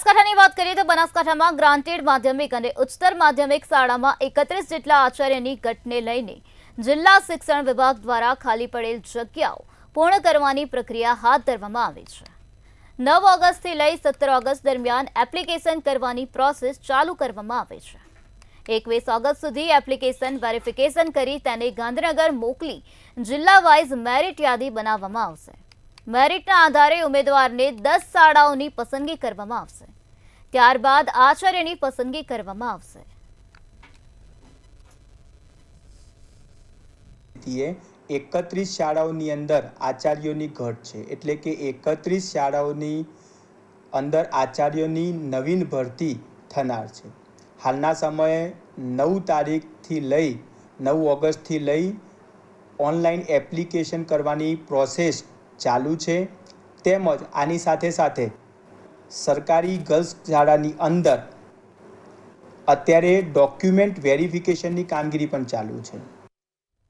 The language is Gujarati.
બનાસકાંઠાની વાત કરીએ તો બનાસકાંઠામાં ગ્રાન્ટેડ માધ્યમિક અને ઉચ્ચતર માધ્યમિક શાળામાં 31 જેટલા આચાર્યની ઘટને લઈને જિલ્લા શિક્ષણ વિભાગ દ્વારા ખાલી પડેલ જગ્યાઓ પૂર્ણ કરવાની પ્રક્રિયા હાથ ધરવામાં આવી છે। 9 ઓગસ્ટથી લઈ 17 ઓગસ્ટ દરમિયાન એપ્લિકેશન કરવાની પ્રોસેસ ચાલુ કરવામાં આવી છે। 21 ઓગસ્ટ સુધી એપ્લિકેશન વેરિફિકેશન કરી તેને ગાંધીનગર મોકલી જિલ્લા વાઇઝ મેરિટ યાદી બનાવવામાં આવશે। મેરિટના આધારે ઉમેદવારને 10 શાળાઓની પસંદગી કરવામાં આવશે। ત્યારબાદ આચાર્યની પસંદગી કરવામાં આવશે। 31 શાળાઓની અંદર આચાર્યોની ઘટ છે, એટલે કે 31 શાળાઓની અંદર આચાર્યોની નવીન ભરતી થનાર છે। હાલના સમયે 9 તારીખથી લઈ 9 ઓગસ્ટથી લઈ ઓનલાઈન એપ્લિકેશન કરવાની પ્રોસેસ ચાલુ છે। તેમજ આની સાથે સાથે સરકારી ગર્લ્સ શાળાની અંદર અત્યારે ડોક્યુમેન્ટ વેરિફિકેશનની કામગીરી પણ ચાલુ છે।